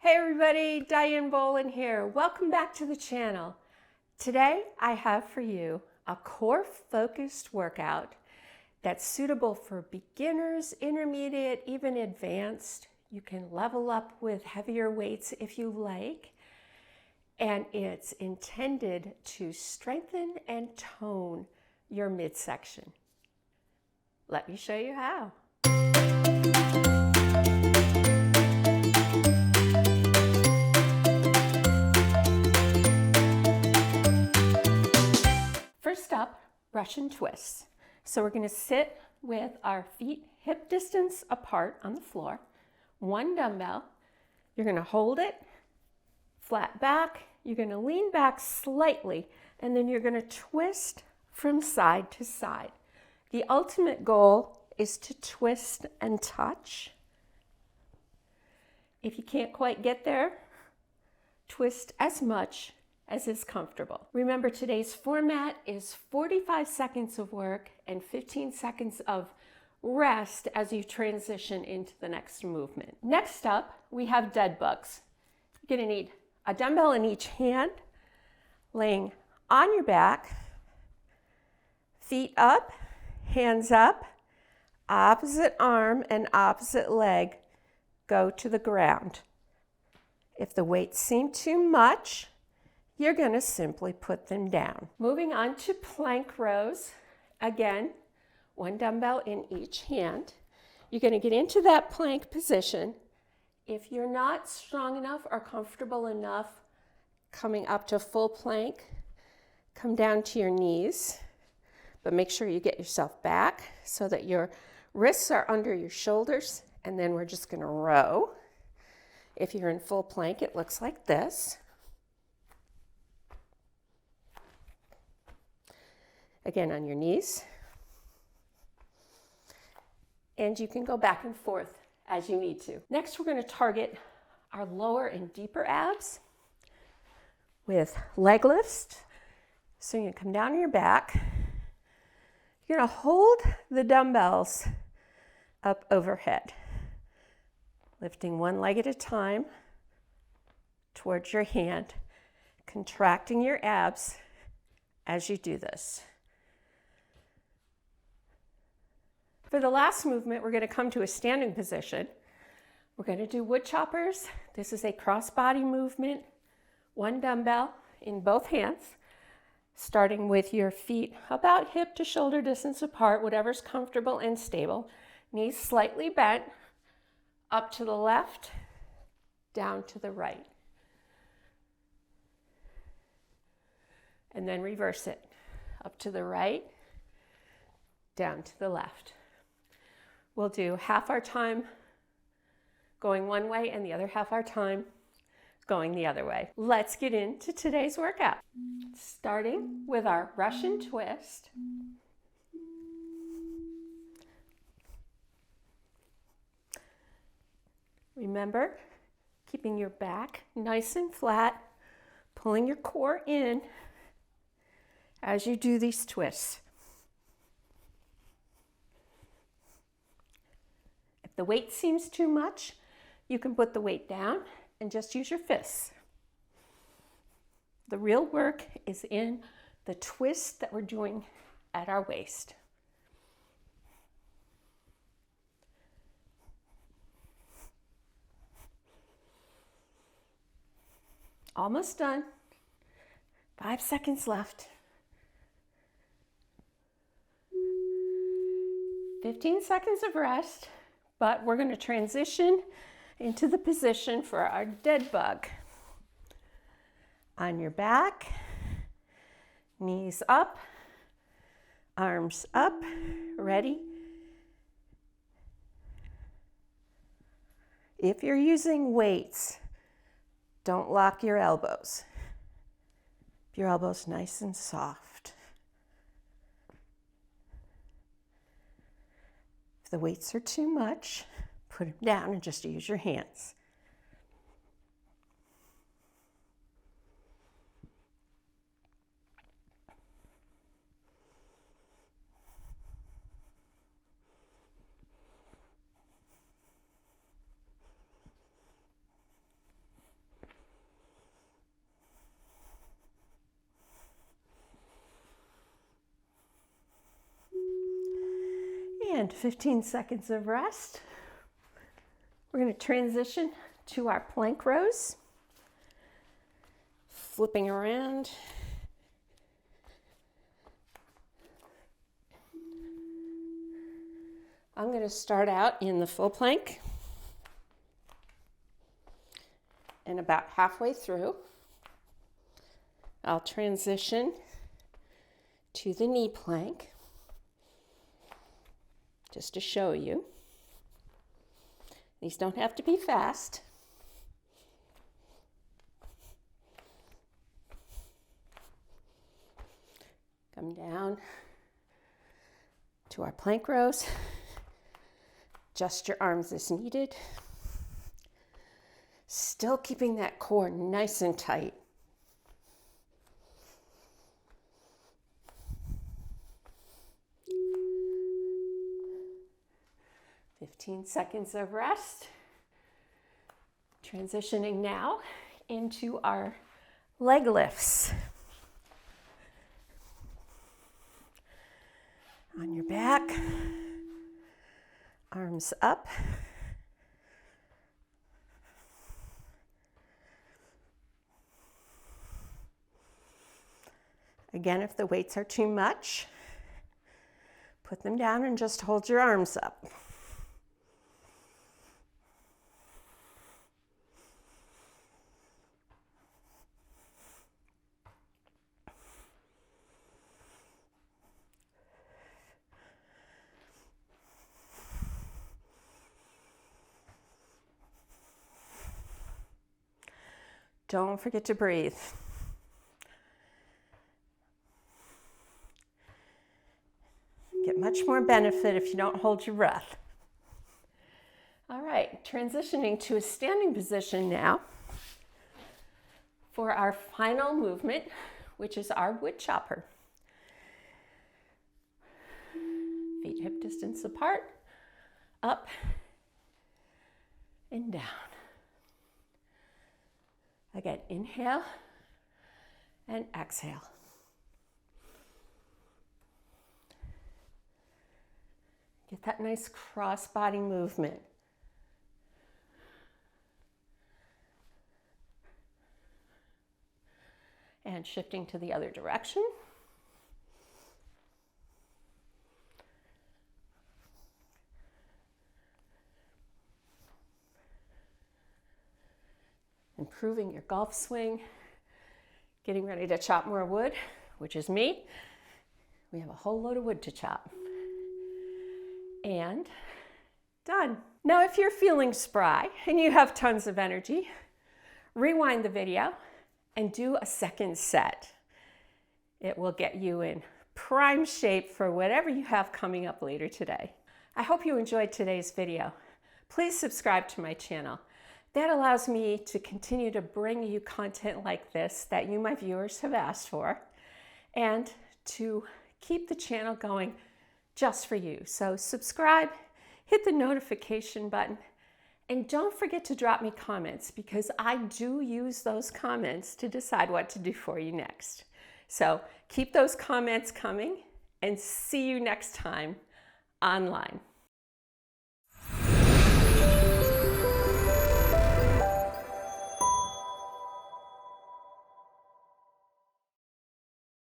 Hey everybody, Diane Bolin here. Welcome back to the channel. Today I have for you a core focused workout that's suitable for beginners, intermediate, even advanced. You can level up with heavier weights if you like. And it's intended to strengthen and tone your midsection. Let me show you how. First up, Russian twists. So we're going to sit with our feet hip distance apart on the floor, one dumbbell. You're going to hold it flat back. You're going to lean back slightly, and then you're going to twist from side to side. The ultimate goal is to twist and touch. If you can't quite get there, twist as much as is comfortable. Remember, today's format is 45 seconds of work and 15 seconds of rest as you transition into the next movement. Next up, we have dead bugs. You're going to need a dumbbell in each hand, laying on your back, feet up, hands up, opposite arm and opposite leg go to the ground. If the weights seem too much, you're going to simply put them down. Moving on to plank rows. Again, one dumbbell in each hand. You're going to get into that plank position. If you're not strong enough or comfortable enough coming up to full plank, come down to your knees, but make sure you get yourself back so that your wrists are under your shoulders, and then we're just going to row. If you're in full plank, it looks like this. Again, on your knees. And you can go back and forth as you need to. Next, we're going to target our lower and deeper abs with leg lifts. So you're going to come down on your back. You're going to hold the dumbbells up overhead, lifting one leg at a time towards your hand, contracting your abs as you do this. For the last movement, we're going to come to a standing position. We're going to do wood choppers. This is a cross-body movement. One dumbbell in both hands, starting with your feet about hip to shoulder distance apart, whatever's comfortable and stable. Knees slightly bent, up to the left, down to the right. And then reverse it. Up to the right, down to the left. We'll do half our time going one way and the other half our time going the other way. Let's get into today's workout. Starting with our Russian twist. Remember, keeping your back nice and flat, pulling your core in as you do these twists. If the weight seems too much, you can put the weight down and just use your fists. The real work is in the twist that we're doing at our waist. Almost done. 5 seconds left. 15 seconds of rest, but we're going to transition into the position for our dead bug. On your back, knees up, arms up, ready. If you're using weights, don't lock your elbows. Keep your elbows nice and soft. If the weights are too much, put them down and just use your hands. And 15 seconds of rest. We're going to transition to our plank rows. Flipping around. I'm going to start out in the full plank. And about halfway through, I'll transition to the knee plank, just to show you. These don't have to be fast. Come down to our plank rows. Adjust your arms as needed. Still keeping that core nice and tight. "15 seconds of rest. Transitioning now into our leg lifts. On your back, arms up. Again, if the weights are too much, put them down and just hold your arms up. Don't forget to breathe. Get much more benefit if you don't hold your breath. All right, transitioning to a standing position now for our final movement, which is our wood chopper. Feet hip distance apart, up and down. Again, inhale and exhale. Get that nice cross-body movement. And shifting to the other direction. Improving your golf swing. Getting ready to chop more wood, which is me. We have a whole load of wood to chop. And done. Now, if you're feeling spry and you have tons of energy, rewind the video and do a second set. It will get you in prime shape for whatever you have coming up later today. I hope you enjoyed today's video. Please subscribe to my channel. That allows me to continue to bring you content like this that you, my viewers, have asked for, and to keep the channel going just for you. So subscribe, hit the notification button, and don't forget to drop me comments, because I do use those comments to decide what to do for you next. So keep those comments coming, and see you next time online.